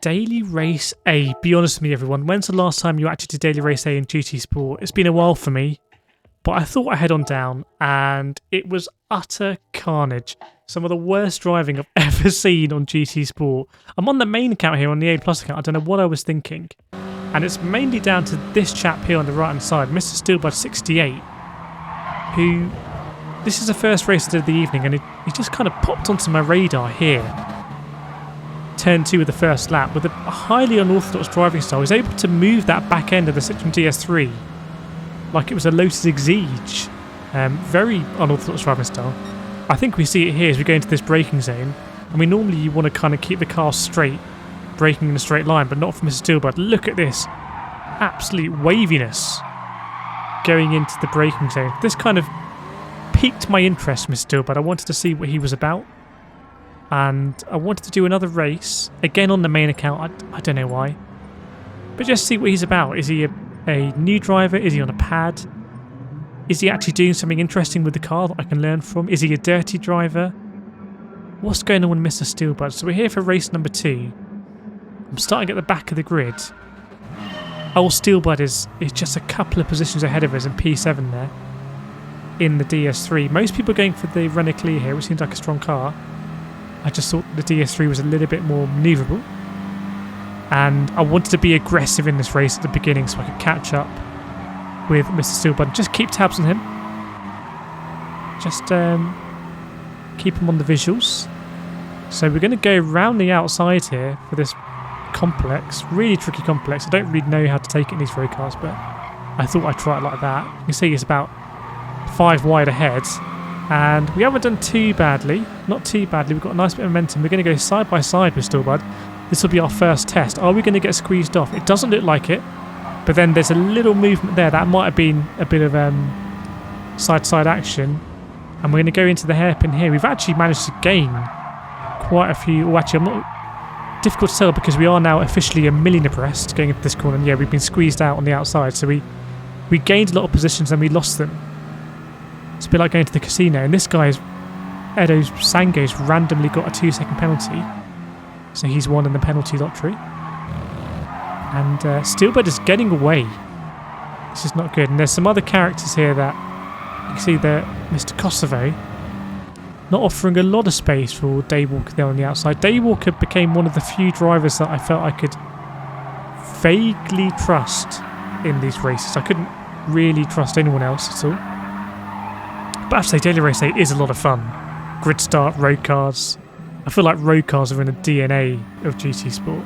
Daily Race A. Be honest with me, everyone. When's the last time you actually did Daily Race A in GT Sport? It's been a while for me, but I thought I'd head on down, and it was utter carnage. Some of the worst driving I've ever seen on GT Sport. I'm on the main account here, on the A Plus account. I don't know what I was thinking. And it's mainly down to this chap here on the right-hand side, Mr. Steelbud68, who... This is the first race of the evening, and he just kind of popped onto my radar here. Turn 2 of the first lap with a highly unorthodox driving style. He's able to move that back end of the Citroen DS3 like it was a Lotus Exige. Very unorthodox driving style. I think we see it here as we go into this braking zone. I mean, normally you want to kind of keep the car straight, braking in a straight line, but not for Mr. Steelbud. Look at this absolute waviness going into the braking zone. This kind of piqued my interest, Mr. Steelbud. I wanted to see what he was about. And I wanted to do another race, again on the main account, I don't know why. But just see what he's about. Is he a new driver? Is he on a pad? Is he actually doing something interesting with the car that I can learn from? Is he a dirty driver? What's going on with Mr. Steelbud? So we're here for race number 2. I'm starting at the back of the grid. Old Steelbud is just a couple of positions ahead of us in P7 there, in the DS3. Most people are going for the Renault Clio here, which seems like a strong car. I just thought the DS3 was a little bit more manoeuvrable, and I wanted to be aggressive in this race at the beginning so I could catch up with Mr. Steelbud. Just keep tabs on him. Just keep him on the visuals. So we're going to go around the outside here for this complex, really tricky complex. I don't really know how to take it in these road cars, but I thought I'd try it like that. You can see it's about 5 wide ahead. And we haven't done too badly, not too badly. We've got a nice bit of momentum. We're going to go side by side with Steelbud. This will be our first test. Are we going to get squeezed off? It doesn't look like it, but then there's a little movement there. That might have been a bit of side-to-side action. And we're going to go into the hairpin here. We've actually managed to gain quite a few. Oh, actually, I'm not. Difficult to tell because we are now officially a million abreast going into this corner. And yeah, we've been squeezed out on the outside. So we gained a lot of positions and we lost them. It's a bit like going to the casino, and this guy's Edo Sango's randomly got a 2-second penalty, so he's won in the penalty lottery. And Steelbud is getting away. This is not good. And there's some other characters here that you can see that Mr. Kosovo not offering a lot of space for Daywalker there on the outside. Daywalker became one of the few drivers that I felt I could vaguely trust in these races. I couldn't really trust anyone else at all. But I have to say, Daily Race 8 is a lot of fun. Grid start, road cars. I feel like road cars are in the DNA of GT Sport.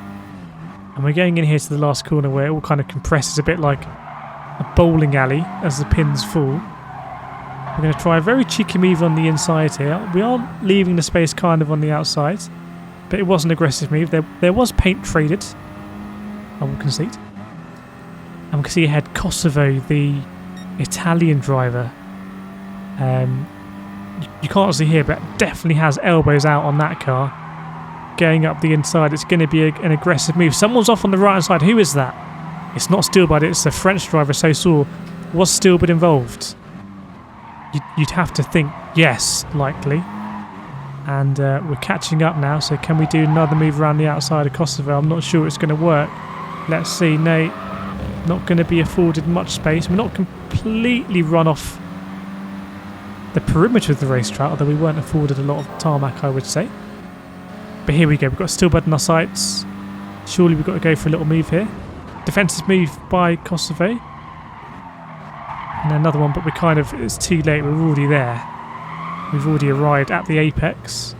And we're going in here to the last corner where it all kind of compresses a bit like a bowling alley as the pins fall. We're going to try a very cheeky move on the inside here. We are leaving the space kind of on the outside, but it was an aggressive move. There was paint traded, I will concede. And we can see ahead Kosovo, the Italian driver. You can't see here, but definitely has elbows out on that car. Going up the inside, it's going to be an aggressive move. Someone's off on the right hand side. Who is that? It's not Steelbud, it's the French driver, Saussure. Was Steelbud involved? You'd have to think yes, likely. And we're catching up now, so can we do another move around the outside of Kosovo? I'm not sure it's going to work. Let's see. No, not going to be afforded much space. We're not completely run off the perimeter of the racetrack, although we weren't afforded a lot of tarmac, I would say. But here we go, we've got Steelbud in our sights. Surely we've got to go for a little move here. Defensive move by Kosovo. And another one, but it's too late, we're already there. We've already arrived at the apex,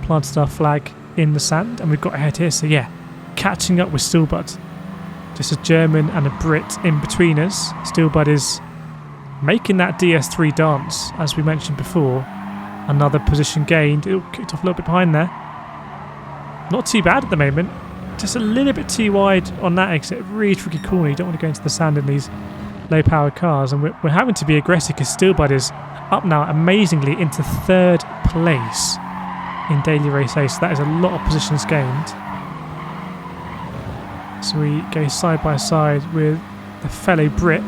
planted our flag in the sand, and we've got ahead here. So yeah, catching up with Steelbud. Just a German and a Brit in between us. Steelbud is making that DS3 dance, as we mentioned before. Another position gained. It kicked off a little bit behind there. Not too bad at the moment. Just a little bit too wide on that exit. Really tricky corner. You don't want to go into the sand in these low-powered cars. And we're having to be aggressive because Steelbud is up now amazingly into 3rd place in Daily Race A. So that is a lot of positions gained. So we go side by side with the fellow Brit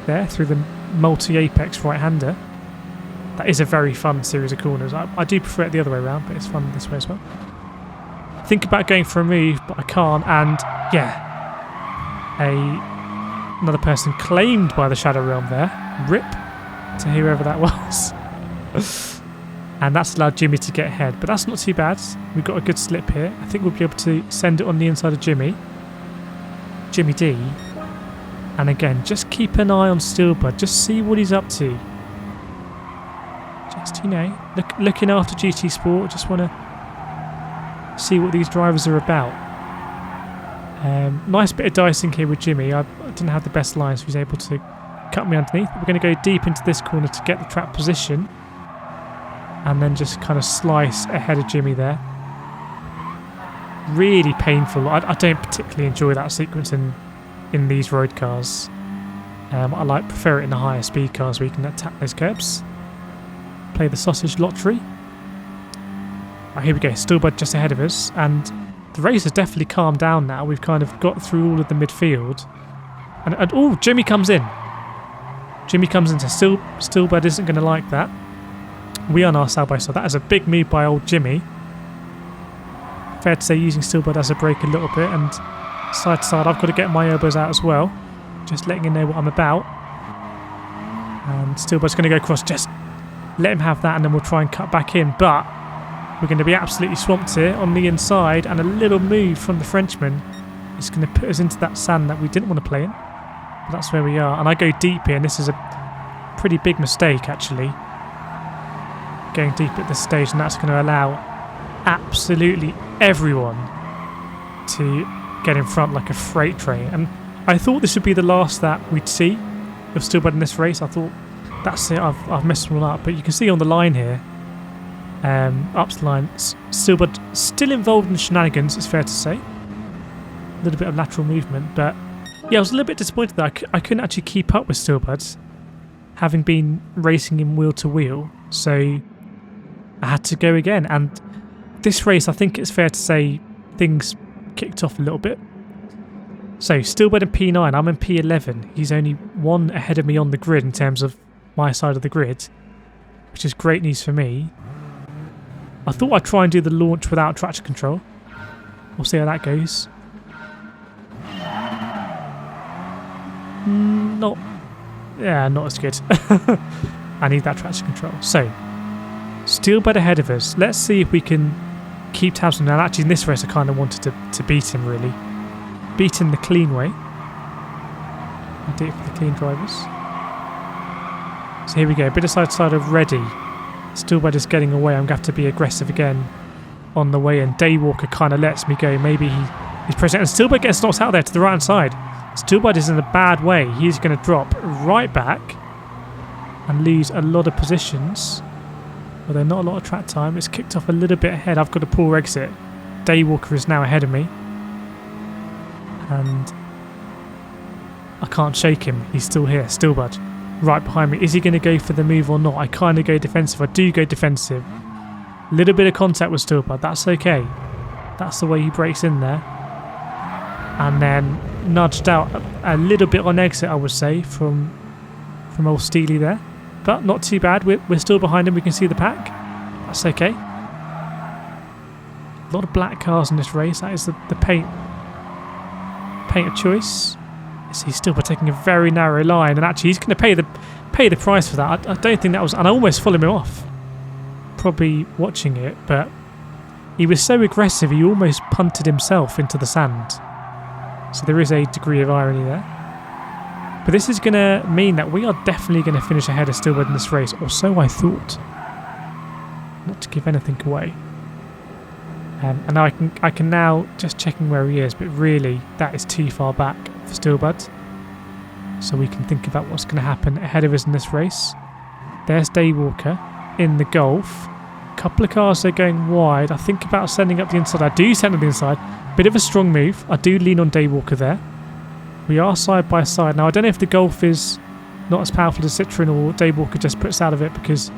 there through the multi-apex right-hander. That is a very fun series of corners. I do prefer it the other way around, but it's fun this way as well. think about going for a move, but I can't. And yeah, another person claimed by the Shadow Realm there. Rip to whoever that was. And that's allowed Jimmy to get ahead, but that's not too bad. We've got a good slip here. I think we'll be able to send it on the inside of Jimmy D. And again, just keep an eye on Steelbud. Just see what he's up to. Just, you know, looking after GT Sport. Just want to see what these drivers are about. Nice bit of dicing here with Jimmy. I didn't have the best line, so he's able to cut me underneath. But we're going to go deep into this corner to get the track position. And then just kind of slice ahead of Jimmy there. Really painful. I don't particularly enjoy that sequence in these road cars. I prefer it in the higher speed cars where you can attack those curbs. Play the sausage lottery. Right, here we go. Steelbud just ahead of us, and the race has definitely calmed down now. We've kind of got through all of the midfield, and oh, Jimmy comes in. Jimmy comes in, so Steelbud isn't going to like that. We are now side by side. That is a big move by old Jimmy. Fair to say, using Steelbud as a brake a little bit, and side to side, I've got to get my elbows out as well. Just letting you know what I'm about. And Steelbud's going to go across. Just let him have that, and then we'll try and cut back in. But we're going to be absolutely swamped here on the inside, and a little move from the Frenchman is going to put us into that sand that we didn't want to play in. But that's where we are. And I go deep here, and this is a pretty big mistake, actually. Going deep at this stage, and that's going to allow absolutely everyone to get in front like a freight train. And I thought this would be the last that we'd see of Steelbud in this race. I thought, that's it, I've messed them all up. But you can see on the line here, up to the line, Steelbud still involved in the shenanigans, it's fair to say. A little bit of lateral movement, but yeah, I was a little bit disappointed that I couldn't actually keep up with Steelbud, having been racing him wheel to wheel. So I had to go again, and this race, I think it's fair to say, things kicked off a little bit. So Steelbud in P9, I'm in P11. He's only one ahead of me on the grid in terms of my side of the grid, which is great news for me. I thought I'd try and do the launch without traction control. We'll see how that goes. Not as good. I need that traction control. So Steelbud ahead of us. Let's see if we can keep tabs on him. Now, actually, in this race, I kind of wanted to beat him, really. Beat him the clean way. I do it for the clean drivers. So here we go. Bit of side to side of ready. Steelbud is getting away. I'm going to have to be aggressive again on the way in. Daywalker kind of lets me go. Maybe he's pressing. And Steelbud gets knocked out there to the right hand side. Steelbud is in a bad way. He's going to drop right back and lose a lot of positions. Although not a lot of track time. It's kicked off a little bit ahead. I've got a poor exit. Daywalker is now ahead of me. And I can't shake him. He's still here. Steelbud. Right behind me. Is he going to go for the move or not? I kind of go defensive. I do go defensive. A little bit of contact with Steelbud. That's okay. That's the way he breaks in there. And then nudged out a little bit on exit, I would say, from old Steely there. But not too bad. We're still behind him. We can see the pack. That's okay. A lot of black cars in this race. That is the paint of choice. He's still taking a very narrow line, and actually he's going to pay the price for that. I don't think that was, and I almost followed him off. Probably watching it, but he was so aggressive he almost punted himself into the sand. So there is a degree of irony there. But this is going to mean that we are definitely going to finish ahead of Steelbud in this race, or so I thought. Not to give anything away. And now I can now, just checking where he is, but really that is too far back for Steelbud. So we can think about what's going to happen ahead of us in this race. There's Daywalker in the Golf. A couple of cars are going wide. I think about sending up the inside. I do send up the inside. Bit of a strong move. I do lean on Daywalker there. We are side by side. Now I don't know if the Golf is not as powerful as Citroen, or Daywalker just puts out of it because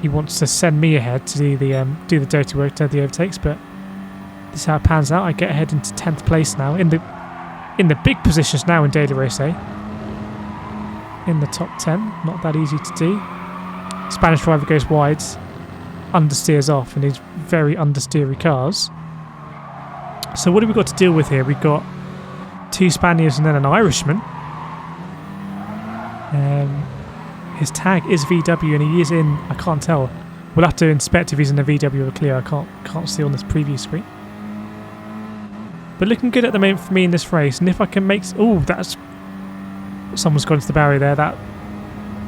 he wants to send me ahead to do the dirty work, to the overtakes. But this is how it pans out. I get ahead into 10th place now in the big positions now in Daily Race A. In the top 10, not that easy to do. Spanish driver goes wide, understeers off in these very understeery cars. So what have we got to deal with here? We've got 2 Spaniards and then an Irishman. His tag is VW and he is in, I can't tell. We'll have to inspect if he's in a VW or clear. I can't see on this preview screen. But looking good at the moment for me in this race. And if I can make... Oh, that's... Someone's gone into the barrier there.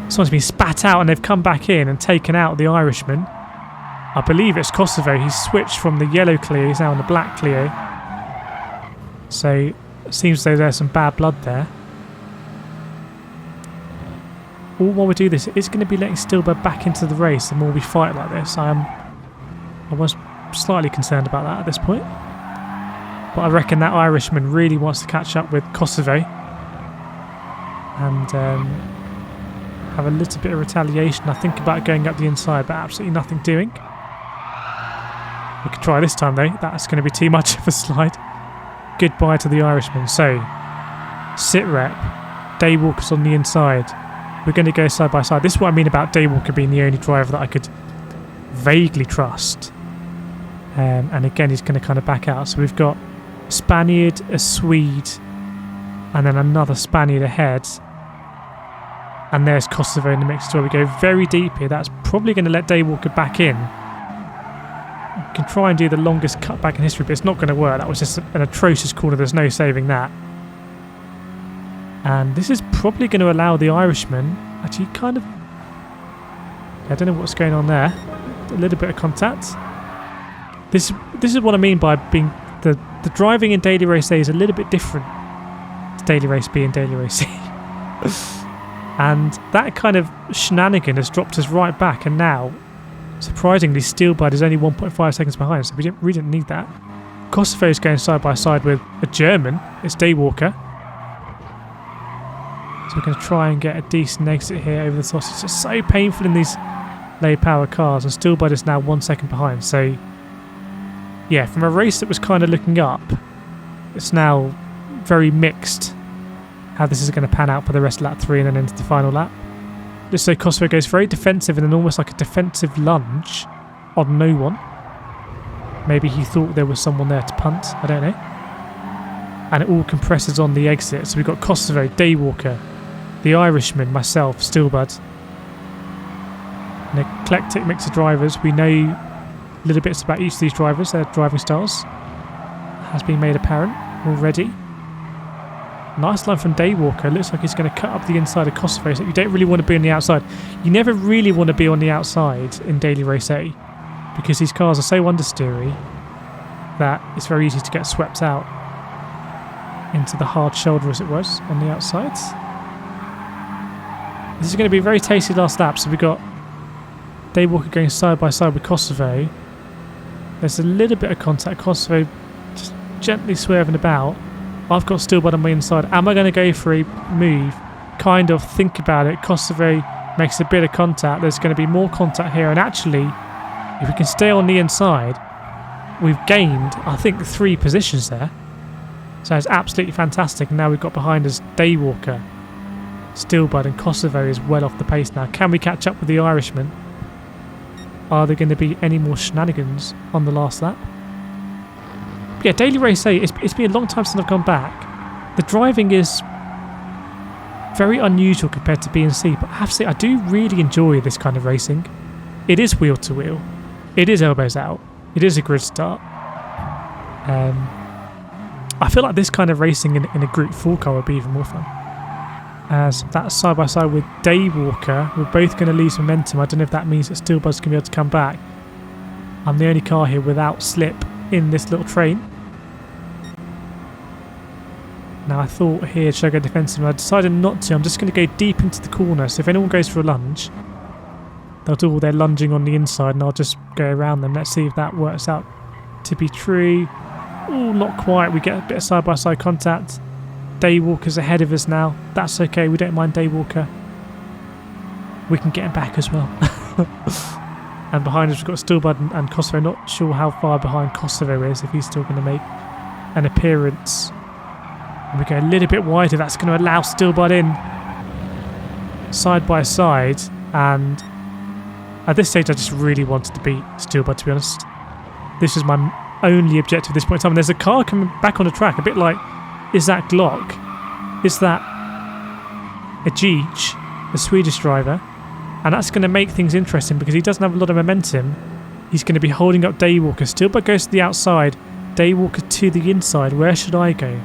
Someone's been spat out and they've come back in and taken out the Irishman. I believe it's Kosovo. He's switched from the yellow Clio. He's now in the black Clio. So it seems as though there's some bad blood there. All while we do this, it's going to be letting Stillbird back into the race the more we fight like this. I was slightly concerned about that at this point. But I reckon that Irishman really wants to catch up with Kosovo. And have a little bit of retaliation. I think about going up the inside, but absolutely nothing doing. We could try this time though. That's going to be too much of a slide. Goodbye to the Irishman. So, sit rep. Daywalker's on the inside. We're going to go side by side. This is what I mean about Daywalker being the only driver that I could vaguely trust. And again, he's going to kind of back out. So we've got a Spaniard, a Swede, and then another Spaniard ahead. And there's Kosovo in the mix as well. We go very deep here. That's probably going to let Daywalker back in. We can try and do the longest cutback in history, but it's not going to work. That was just an atrocious corner. There's no saving that. And this is probably going to allow the Irishman actually kind of... I don't know what's going on there. A little bit of contact. This is what I mean by being... The driving in Daily Race A is a little bit different to Daily Race B and Daily Race C. And that kind of shenanigan has dropped us right back, and now, surprisingly, Steelbud is only 1.5 seconds behind, so we didn't need that. Kosovo is going side by side with a German. It's Daywalker. So we're going to try and get a decent exit here over the sausage. It's just so painful in these low power cars, and Steelbud is now 1 second behind. So, yeah, from a race that was kind of looking up, it's now very mixed how this is going to pan out for the rest of lap 3 and then into the final lap. Just so Kosovo goes very defensive and then almost like a defensive lunge on no one. Maybe he thought there was someone there to punt, I don't know. And it all compresses on the exit. So we've got Kosovo, Daywalker, the Irishman, myself, Steelbud. An eclectic mix of drivers. We know little bits about each of these drivers, their driving styles. Has been made apparent already. Nice line from Daywalker. Looks like he's going to cut up the inside of Kosovo. So you don't really want to be on the outside. You never really want to be on the outside in Daily Race A because these cars are so understeery that it's very easy to get swept out into the hard shoulder, as it was, on the outside. This is going to be a very tasty last lap. So we've got Daywalker going side by side with Kosovo. There's a little bit of contact. Kosovo just gently swerving about. I've got Steelbud on my inside. Am I going to go for a move? Kind of think about it. Kosovo makes a bit of contact. There's going to be more contact here. And actually, if we can stay on the inside, we've gained, I think, 3 positions there. So it's absolutely fantastic. And now we've got behind us Daywalker, Steelbud, and Kosovo is well off the pace now. Can we catch up with the Irishman? Are there going to be any more shenanigans on the last lap? Yeah, Daily Race A, it's been a long time since I've gone back. The driving is very unusual compared to B and C, but I have to say I do really enjoy this kind of racing. It is wheel to wheel. It is elbows out. It is a grid start. I feel like this kind of racing in a Group 4 car would be even more fun. As that's side by side with Daywalker, we're both going to lose momentum. I don't know if that means that Steelbud's going to be able to come back. I'm the only car here without slip in this little train. Now I thought here, should I go defensive? I decided not to. I'm just going to go deep into the corner. So if anyone goes for a lunge, they'll do all their lunging on the inside and I'll just go around them. Let's see if that works out to be true. Oh, not quite. We get a bit of side-by-side contact. Daywalker's ahead of us now. That's okay. We don't mind Daywalker. We can get him back as well. And behind us we've got Steelbud and Kosovo. Not sure how far behind Kosovo is, if he's still going to make an appearance. And we go a little bit wider. That's going to allow Steelbud in side by side. And at this stage I just really wanted to beat Steelbud, to be honest. This is my only objective at this point in time. And there's a car coming back on the track, a bit like, is that Glock? Is that a Jeech, a Swedish driver? And that's going to make things interesting because he doesn't have a lot of momentum. He's going to be holding up Daywalker still, but goes to the outside. Daywalker to the inside. Where should I go?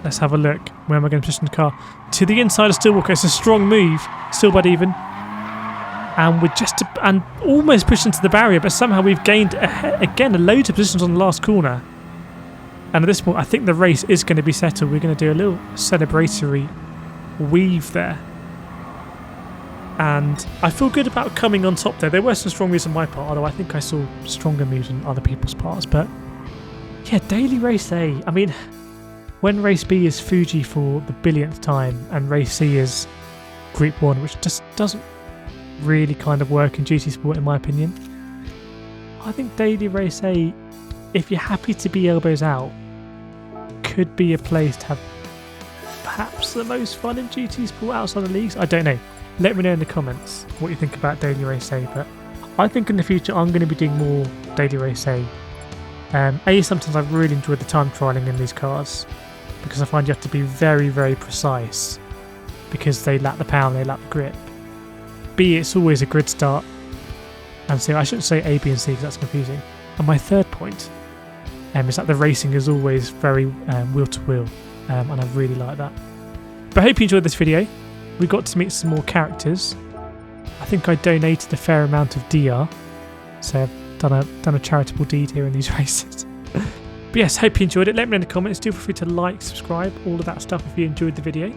Let's have a look. Where am I going to position the car? To the inside of Stillwalker. It's a strong move. Still but even. And we're just and almost pushed into the barrier, but somehow we've gained again a load of positions on the last corner. And at this point, I think the race is going to be settled. We're going to do a little celebratory weave there. And I feel good about coming on top there. There were some strong moves on my part, although I think I saw stronger moves on other people's parts. But yeah, daily race A. I mean, when race B is Fuji for the billionth time and race C is Group 1, which just doesn't really kind of work in GT Sport in my opinion. I think daily race A, if you're happy to be elbows out, could be a place to have perhaps the most fun in GT Sport outside the leagues. I don't know. Let me know in the comments what you think about daily race A, but I think in the future I'm going to be doing more daily race A. Sometimes I've really enjoyed the time trialling in these cars because I find you have to be very, very precise because they lack the power and they lack the grip. B, it's always a grid start, and so I shouldn't say A, B and C because that's confusing. And my third point is that the racing is always very wheel to wheel, and I really like that. But I hope you enjoyed this video. We got to meet some more characters. I think I donated a fair amount of DR, so I've done a charitable deed here in these races. But yes, hope you enjoyed it. Let me know in the comments. Do feel free to like, subscribe, all of that stuff if you enjoyed the video.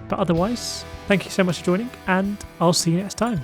But otherwise, thank you so much for joining, and I'll see you next time.